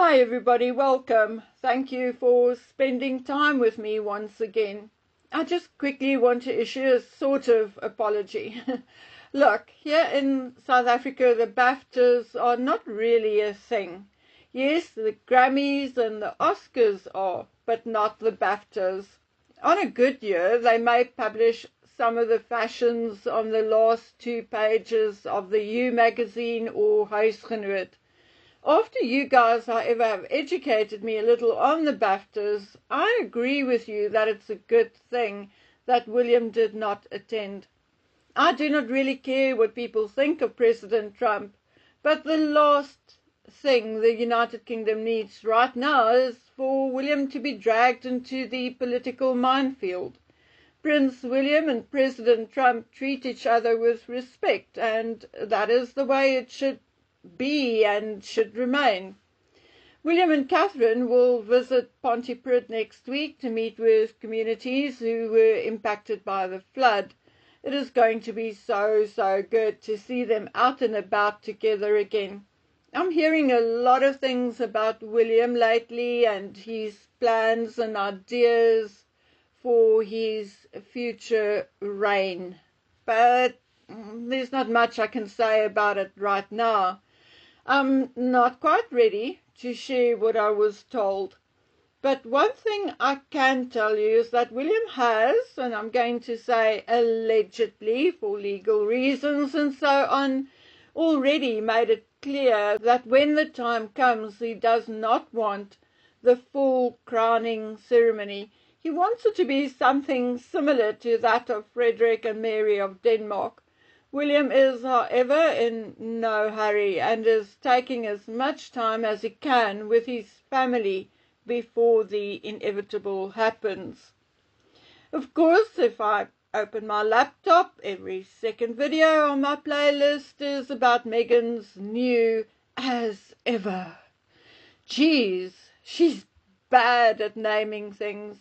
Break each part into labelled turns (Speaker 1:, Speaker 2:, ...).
Speaker 1: Hi everybody, welcome. Thank you for spending time with me once again. I just quickly want to issue a sort of apology. Look, here in South Africa the BAFTAs are not really a thing. Yes, the Grammys and the Oscars are, but not the BAFTAs. On a good year they may publish some of the fashions on the last 2 pages of the You magazine or Huisgenoot. After you guys, however, have educated me a little on the BAFTAs, I agree with you that it's a good thing that William did not attend. I do not really care what people think of President Trump, but the last thing the United Kingdom needs right now is for William to be dragged into the political minefield. Prince William and President Trump treat each other with respect, and that is the way it should be and should remain. William and Catherine will visit Pontypridd next week to meet with communities who were impacted by the flood. It is going to be so good to see them out and about together again. I'm hearing a lot of things about William lately and his plans and ideas for his future reign, but there's not much I can say about it right now. I'm not quite ready to share what I was told. But one thing I can tell you is that William has, and I'm going to say allegedly for legal reasons and so on, already made it clear that when the time comes he does not want the full crowning ceremony. He wants it to be something similar to that of Frederick and Mary of Denmark. William is, however, in no hurry and is taking as much time as he can with his family before the inevitable happens. Of course, if I open my laptop, every second video on my playlist is about Meghan's new as ever. Geez, she's bad at naming things.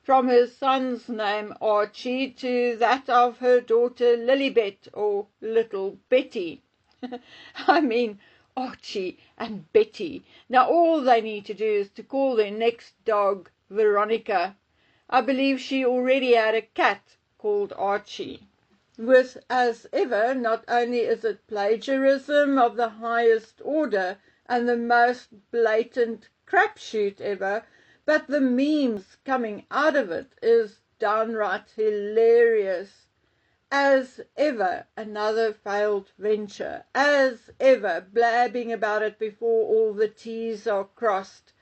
Speaker 1: From her son's name Archie to that of her daughter Lilibet or Little Betty. I mean Archie and Betty. Now all they need to do is to call their next dog Veronica. I believe she already had a cat called Archie. With as ever, not only is it plagiarism of the highest order and the most blatant crapshoot ever, but the memes coming out of it is downright hilarious. As ever, another failed venture. As ever, blabbing about it before all the T's are crossed.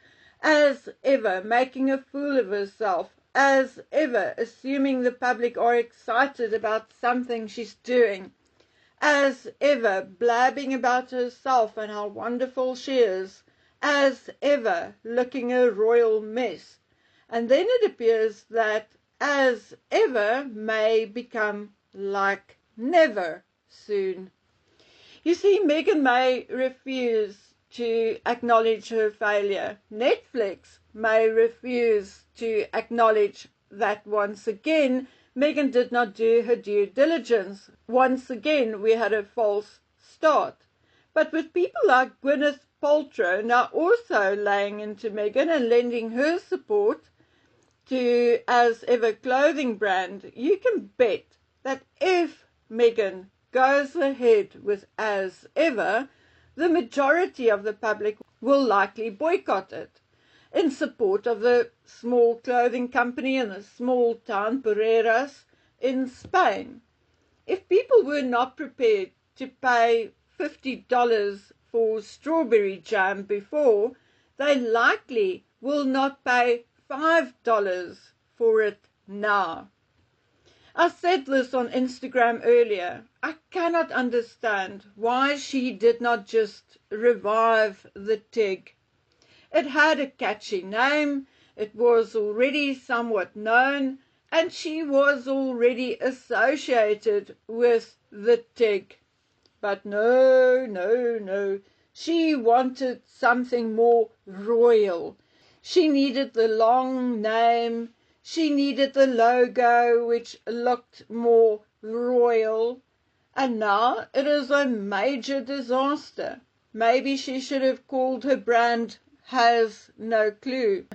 Speaker 1: As ever, making a fool of herself. As ever, assuming the public are excited about something she's doing. As ever, blabbing about herself and how wonderful she is. As ever, looking a royal mess. And then it appears that as ever may become like never soon. You see, Meghan may refuse to acknowledge her failure. Netflix may refuse to acknowledge that once again Meghan did not do her due diligence. Once again we had a false start. But with people like Gwyneth Paltrow now also laying into Meghan and lending her support to As Ever clothing brand, you can bet that if Meghan goes ahead with As Ever, the majority of the public will likely boycott it in support of the small clothing company in the small town Pereiras in Spain. If people were not prepared to pay $50 for strawberry jam before, they likely will not pay $5 for it now. I said this on Instagram earlier. I cannot understand why she did not just revive the TIG. It had a catchy name, it was already somewhat known, and she was already associated with the TIG. But no, she wanted something more royal. She needed the long name, she needed the logo which looked more royal, and now it is a major disaster. Maybe she should have called her brand has no clue.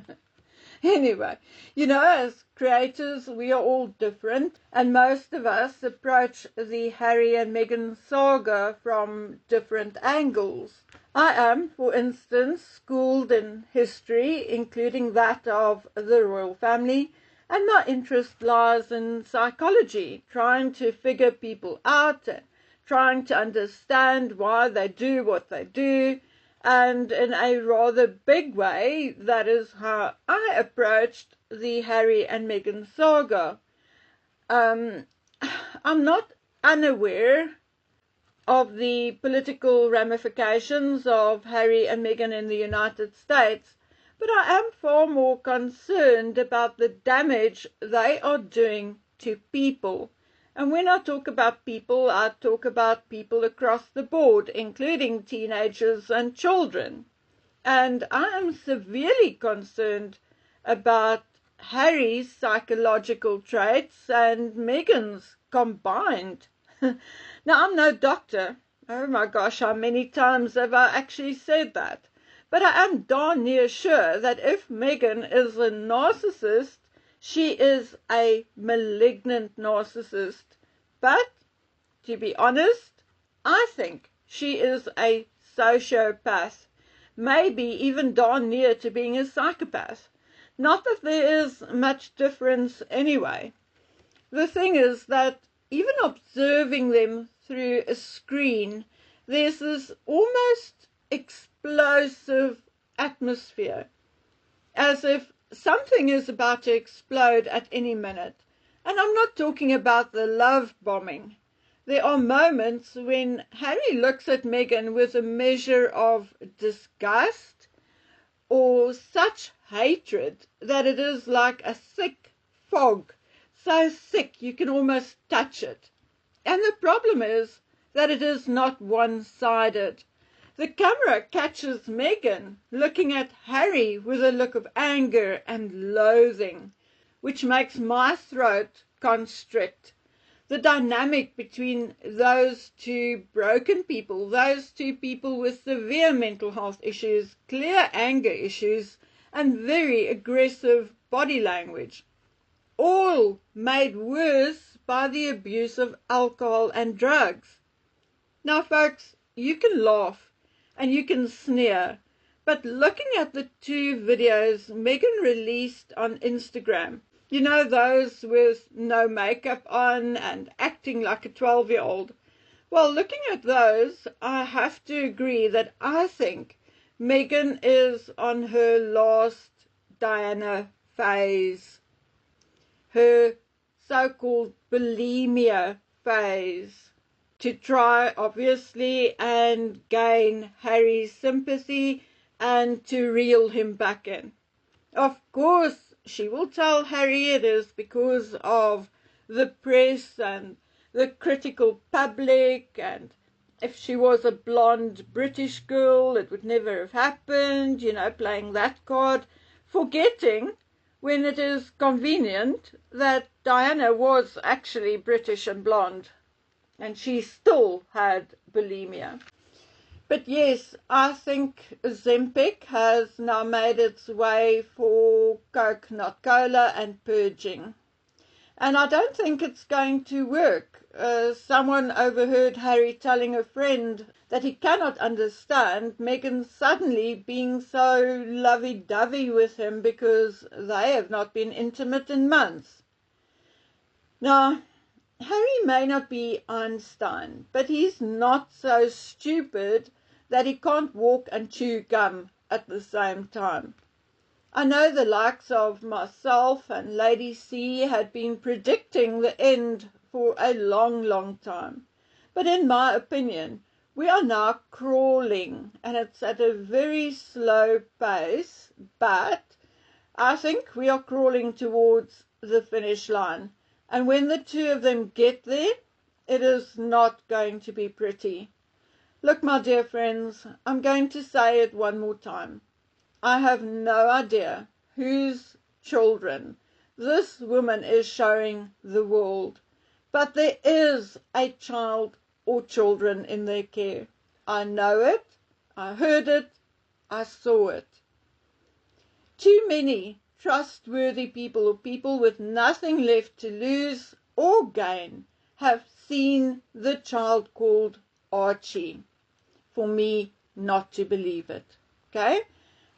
Speaker 1: Anyway, as creators, we are all different, and most of us approach the Harry and Meghan saga from different angles. I am, for instance, schooled in history, including that of the royal family, and my interest lies in psychology, trying to figure people out and trying to understand why they do what they do. And in a rather big way, that is how I approached the Harry and Meghan saga. I'm not unaware of the political ramifications of Harry and Meghan in the United States, but I am far more concerned about the damage they are doing to people. And when I talk about people, I talk about people across the board, including teenagers and children. And I am severely concerned about Harry's psychological traits and Meghan's combined. Now, I'm no doctor. Oh my gosh, how many times have I actually said that? But I am darn near sure that if Meghan is a narcissist, she is a malignant narcissist. But, to be honest, I think she is a sociopath, maybe even darn near to being a psychopath. Not that there is much difference anyway. The thing is that even observing them through a screen, there's this almost explosive atmosphere, as if something is about to explode at any minute. And I'm not talking about the love bombing. There are moments when Harry looks at Meghan with a measure of disgust or such hatred that it is like a thick fog, so thick you can almost touch it. And the problem is that it is not one-sided. The camera catches Meghan looking at Harry with a look of anger and loathing, which makes my throat constrict. The dynamic between those two broken people, those two people with severe mental health issues, clear anger issues, and very aggressive body language, all made worse by the abuse of alcohol and drugs. Now, folks, you can laugh and you can sneer, but looking at the two videos Meghan released on Instagram, those with no makeup on and acting like a 12-year-old. Well, looking at those, I have to agree that I think Meghan is on her last Diana phase, her so-called bulimia phase, to try, obviously, and gain Harry's sympathy and to reel him back in. Of course, she will tell Harry it is because of the press and the critical public, and if she was a blonde British girl, it would never have happened, playing that card, forgetting, when it is convenient, that Diana was actually British and blonde, and she still had bulimia. But yes, I think Zempic has now made its way for Coke, not Cola, and purging. And I don't think it's going to work. Someone overheard Harry telling a friend that he cannot understand Meghan suddenly being so lovey-dovey with him because they have not been intimate in months. Now, Harry may not be Einstein, but he's not so stupid that he can't walk and chew gum at the same time. I know the likes of myself and Lady C had been predicting the end for a long, long time. But in my opinion, we are now crawling, and it's at a very slow pace, but I think we are crawling towards the finish line. And when the two of them get there, it is not going to be pretty. Look, my dear friends, I'm going to say it one more time. I have no idea whose children this woman is showing the world, but there is a child or children in their care. I know it, I heard it, I saw it. too many trustworthy people, or people with nothing left to lose or gain, have seen the child called Archie for me not to believe it. Okay?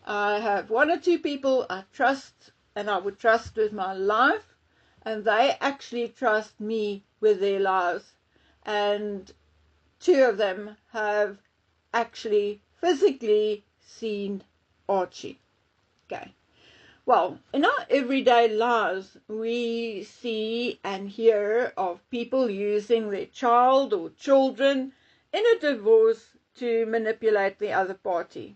Speaker 1: I have one or two people I trust, and I would trust with my life, and they actually trust me with their lives. And two of them have actually physically seen Archie. Okay. Well, in our everyday lives, we see and hear of people using their child or children in a divorce to manipulate the other party.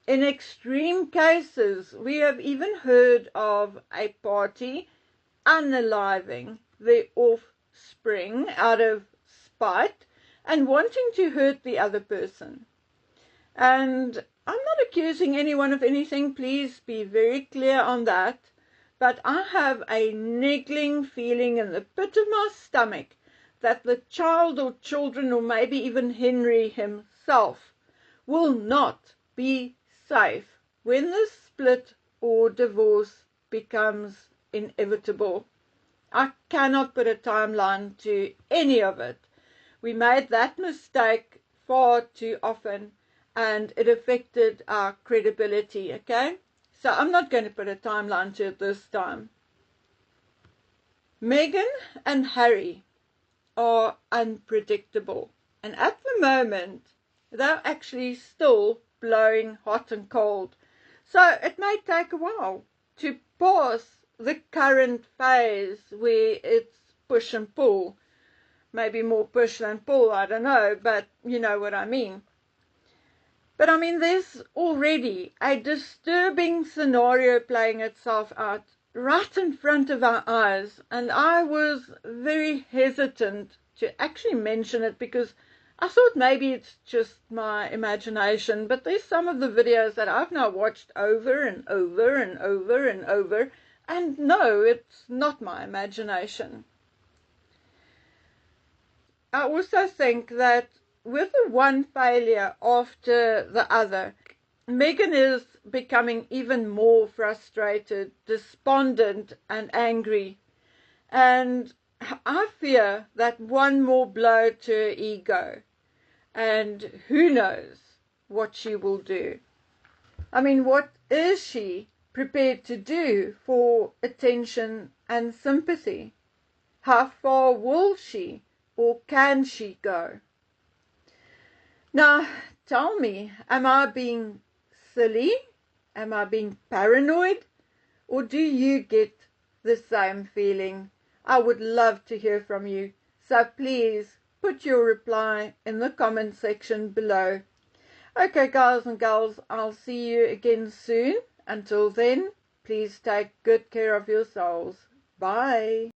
Speaker 1: In extreme cases, we have even heard of a party unaliving their offspring out of spite and wanting to hurt the other person. And I'm not accusing anyone of anything, please be very clear on that, but I have a niggling feeling in the pit of my stomach that the child or children, or maybe even Henry himself, will not be safe when the split or divorce becomes inevitable. I cannot put a timeline to any of it. We made that mistake far too often, and it affected our credibility, okay? So I'm not going to put a timeline to it this time. Meghan and Harry are unpredictable, and at the moment they're actually still blowing hot and cold. So it may take a while to pass the current phase where it's push and pull. Maybe more push than pull, I don't know, but you know what I mean. But I mean, there's already a disturbing scenario playing itself out right in front of our eyes, and I was very hesitant to actually mention it because I thought maybe it's just my imagination, but there's some of the videos that I've now watched over and over and over and over, and no, it's not my imagination. I also think that with the one failure after the other, Meghan is becoming even more frustrated, despondent, and angry. And I fear that one more blow to her ego, and who knows what she will do. I mean, what is she prepared to do for attention and sympathy? How far will she or can she go? Now, tell me, am I being silly? Am I being paranoid? Or do you get the same feeling? I would love to hear from you. So please put your reply in the comment section below. Okay, guys and girls, I'll see you again soon. Until then, please take good care of yourselves. Bye.